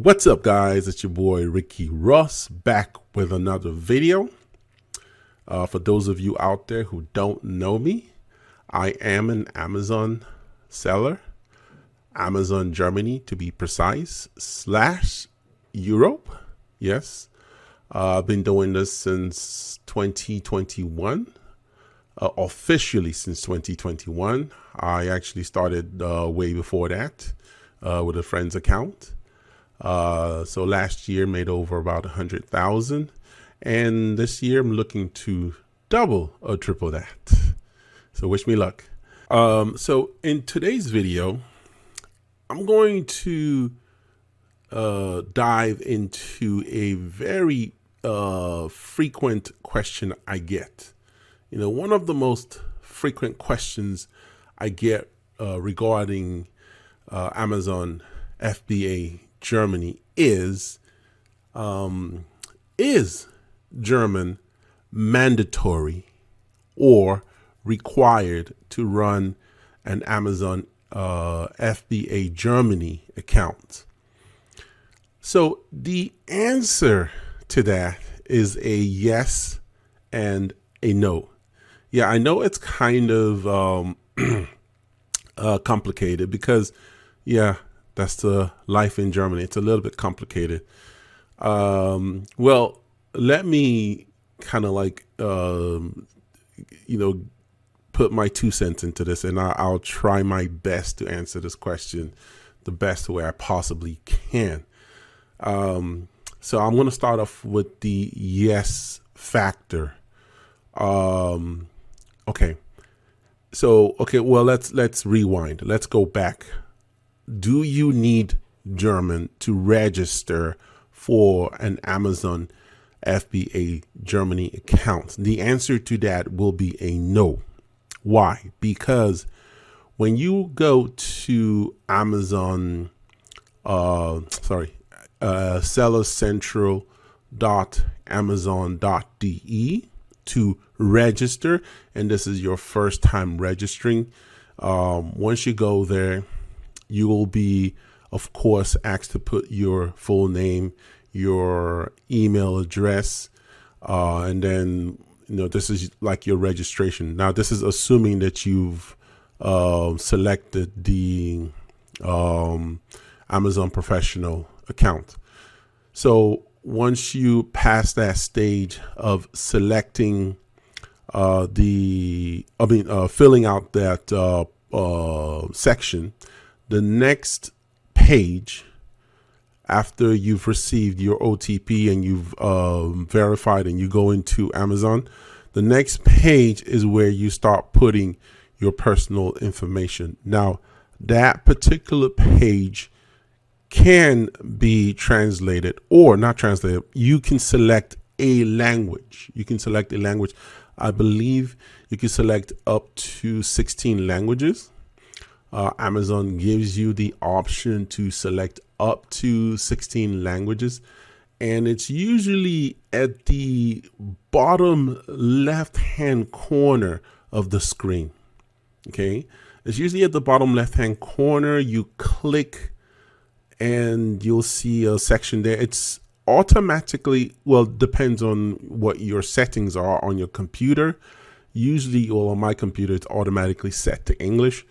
What's up, guys? It's your boy Ricky Ross back with another video. For those of you out there who don't know me, I am an Amazon seller, Amazon Germany to be precise, / Europe. Yes, I've been doing this since 2021, officially since 2021. I actually started way before that with a friend's account. So last year made over about 100,000, and this year I'm looking to double or triple that. So wish me luck. So in today's video, I'm going to dive into a very frequent question I get. One of the most frequent questions I get regarding Amazon FBA Germany is German mandatory or required to run an Amazon FBA Germany account? So the answer to that is a yes and a no. Yeah, I know it's kind of complicated because, yeah, that's the life in Germany. It's a little bit complicated. Well, let me kind of put my 2 cents into this, and I'll try my best to answer this question the best way I possibly can. So I'm going to start off with the yes factor. Okay. Well, let's rewind. Let's go back. Do you need German to register for an Amazon FBA Germany account? The answer to that will be a no. Why? Because when you go to Amazon, sellercentral.amazon.de to register, and this is your first time registering, once you go there, you will be, of course, asked to put your full name, your email address, and then, this is like your registration. Now, this is assuming that you've selected the Amazon Professional account. So once you pass that stage of selecting filling out that section, the next page, after you've received your OTP and you've verified and you go into Amazon, the next page is where you start putting your personal information. Now, that particular page can be translated or not translated. You can select a language. I believe you can select up to 16 languages. Amazon gives you the option to select up to 16 languages, and it's usually at the bottom left-hand corner of the screen. Okay, it's usually at the bottom left-hand corner. You click and you'll see a section there. It's automatically, well, depends on what your settings are on your computer. Usually, well, on my computer, it's automatically set to English.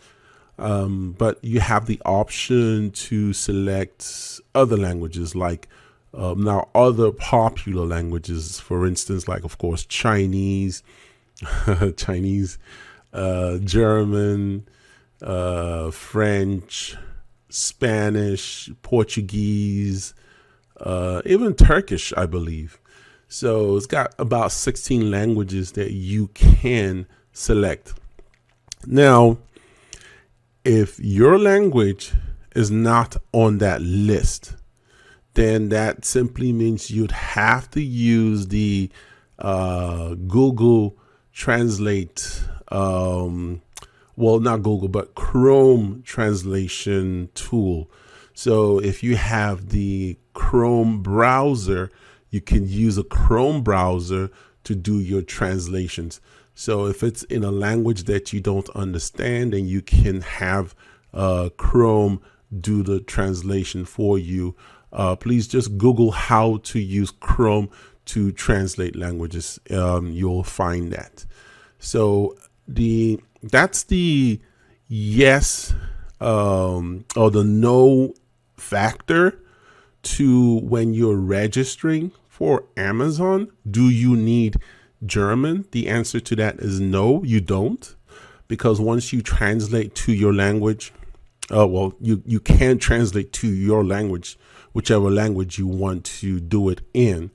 But you have the option to select other languages, like now other popular languages, for instance, like, of course, Chinese, German, French, Spanish, Portuguese, even Turkish, I believe. So it's got about 16 languages that you can select. Now, if your language is not on that list, then that simply means you'd have to use the Google Translate, well, not Google, but Chrome translation tool. So if you have the Chrome browser, you can use a Chrome browser to do your translations. So if it's in a language that you don't understand, then you can have Chrome do the translation for you please just Google how to use Chrome to translate languages. You'll find that. So that's the yes or the no factor to when you're registering for Amazon. Do you need German? The answer to that is no, you don't, because once you translate to your language, you can translate to your language, whichever language you want to do it in.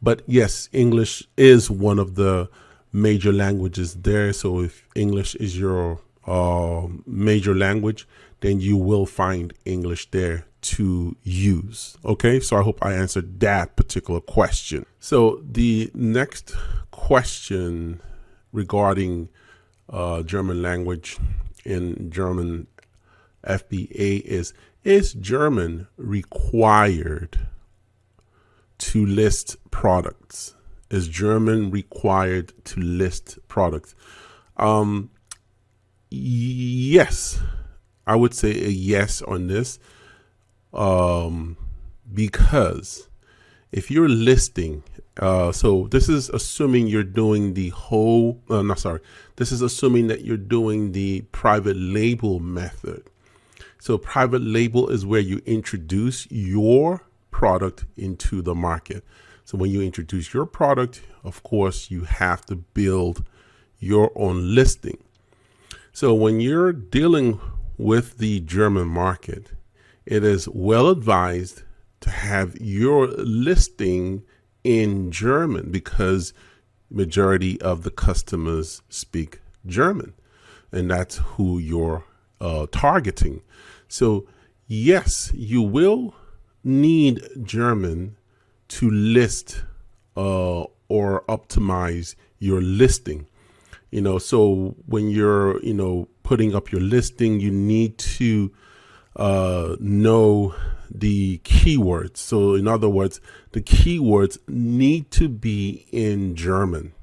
But yes, English is one of the major languages there. So if English is your major language, then you will find English there to use. Okay, so I hope I answered that particular question. So the next question regarding German language in German FBA is German required to list products? Is German required to list products? Yes, I would say a yes on this, because if you're listing, so this is assuming you're doing the whole, this is assuming that you're doing the private label method. So private label is where you introduce your product into the market. So when you introduce your product, of course, you have to build your own listing. So when you're dealing with the German market, it is well advised to have your listing in German because majority of the customers speak German, and that's who you're targeting. So yes, you will need German to list or optimize your listing. So when you're, putting up your listing, you need to know the keywords. So in other words, the keywords need to be in German.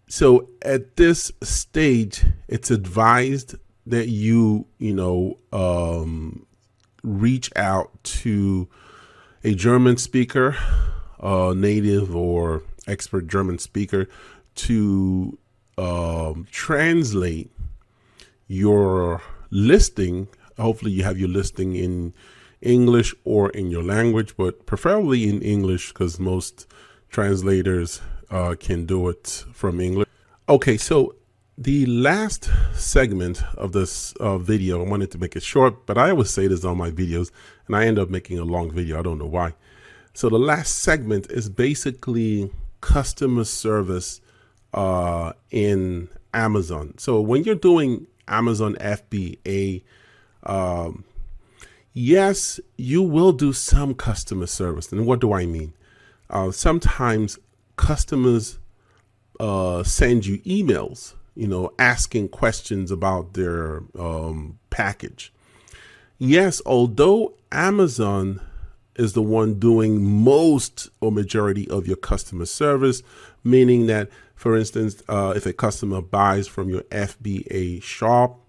So at this stage, it's advised that you reach out to a German speaker, native or expert German speaker, to translate your listing. Hopefully you have your listing in English or in your language, but preferably in English because most translators can do it from English. Okay, so the last segment of this video, I wanted to make it short, but I always say this on my videos and I end up making a long video. I don't know why. So the last segment is basically customer service in Amazon. So when you're doing Amazon FBA, yes, you will do some customer service. And what do I mean? Sometimes customers send you emails, asking questions about their package. Yes, although Amazon is the one doing most or majority of your customer service, meaning that, for instance, if a customer buys from your FBA shop,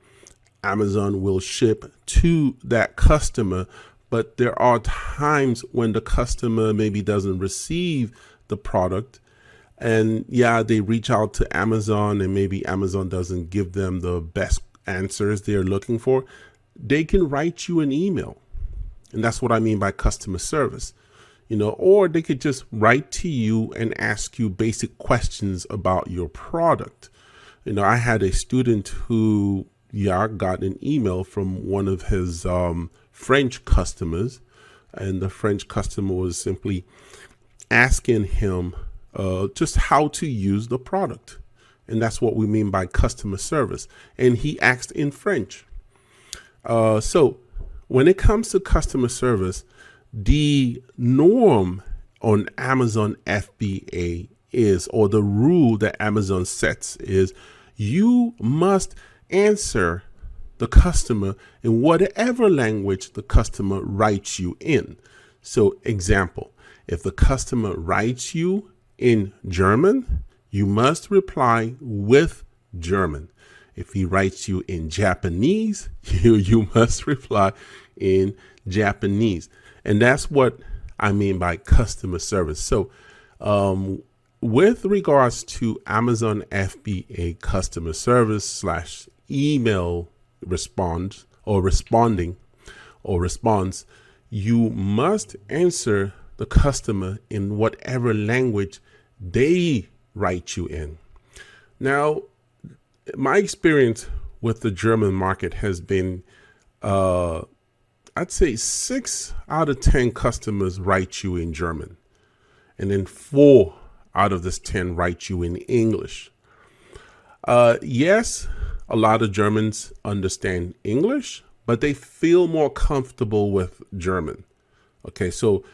Amazon will ship to that customer. But there are times when the customer maybe doesn't receive the product, and they reach out to Amazon and maybe Amazon doesn't give them the best answers they're looking for. They can write you an email. And that's what I mean by customer service, or they could just write to you and ask you basic questions about your product. I had a student who, got an email from one of his French customers, and the French customer was simply asking him just how to use the product. And that's what we mean by customer service. And he asked in French. So when it comes to customer service, the norm on Amazon FBA is, or the rule that Amazon sets is, you must answer the customer in whatever language the customer writes you in. So example, if the customer writes you in German, you must reply with German. If he writes you in Japanese, you must reply in Japanese. And that's what I mean by customer service. So with regards to Amazon FBA customer service / email response, you must answer the customer in whatever language they write you in. Now, my experience with the German market has been, I'd say 6 out of 10 customers write you in German, and then 4 out of this 10 write you in English. Yes, a lot of Germans understand English, but they feel more comfortable with German. Okay, so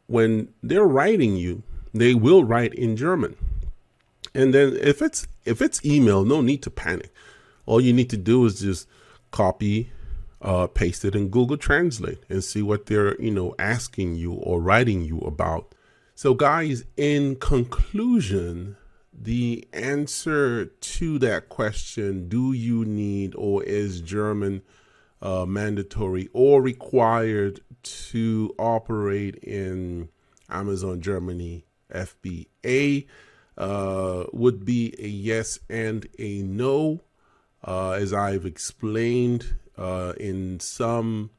when they're writing you, they will write in German. And then if it's email, no need to panic. All you need to do is just copy, paste it in Google Translate and see what they're, asking you or writing you about. So guys, in conclusion, the answer to that question, do you need or is German mandatory or required to operate in Amazon Germany FBA, would be a yes and a no. As I've explained, in some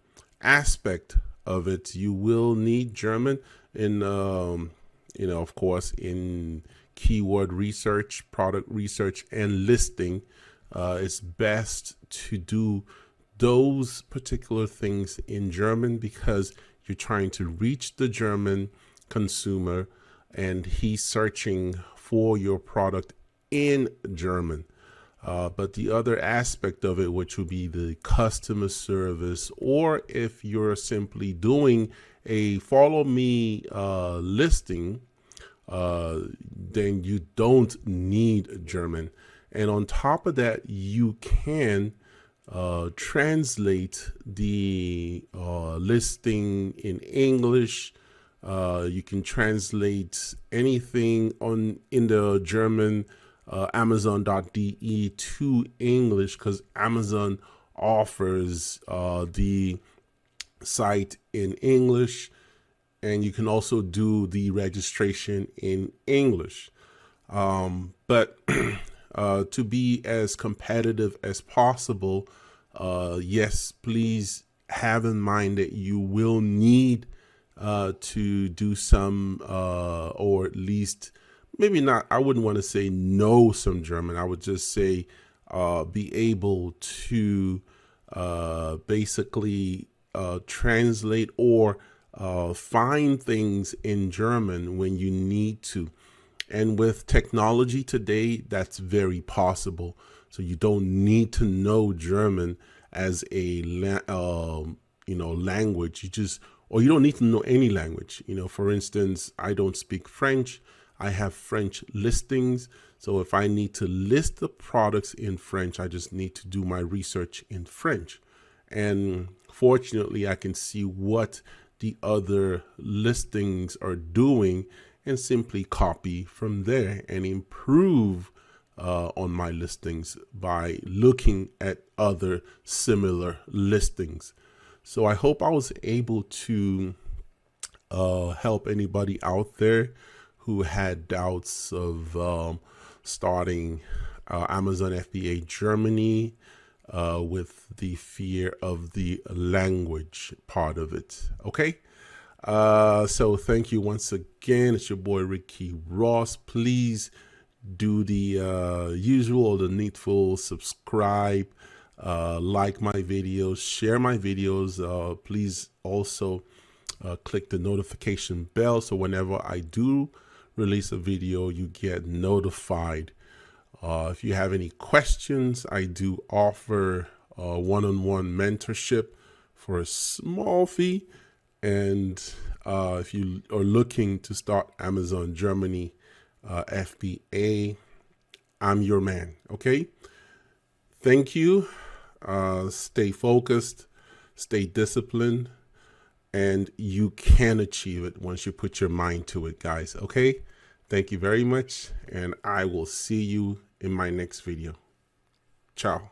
aspect of it, you will need German in, of course, in keyword research, product research, and listing. It's best to do those particular things in German because you're trying to reach the German consumer and he's searching for your product in German. But the other aspect of it, which would be the customer service, or if you're simply doing a follow me listing, then you don't need German. And on top of that, you can translate the listing in English. You can translate anything in the German Amazon.de to English, because Amazon offers the site in English, and you can also do the registration in English. But to be as competitive as possible, yes, please have in mind that you will need to do some, or at least maybe not, I wouldn't want to say know some German. I would just say be able to basically translate or find things in German when you need to. And with technology today, that's very possible. So you don't need to know German as a language. You don't need to know any language. For instance, I don't speak French. I have French listings. So if I need to list the products in French, I just need to do my research in French. And fortunately, I can see what the other listings are doing and simply copy from there and improve on my listings by looking at other similar listings. So I hope I was able to help anybody out there who had doubts of starting Amazon FBA Germany with the fear of the language part of it. Okay. So thank you once again. It's your boy Ricky Ross. Please do the usual or the needful: subscribe, like my videos, share my videos. Please also click the notification bell so whenever I do release a video, you get notified. If you have any questions, I do offer one-on-one mentorship for a small fee. And if you are looking to start Amazon Germany FBA, I'm your man. Okay. Thank you. Stay focused, stay disciplined, and you can achieve it once you put your mind to it, guys. Okay. Thank you very much. And I will see you in my next video. Ciao.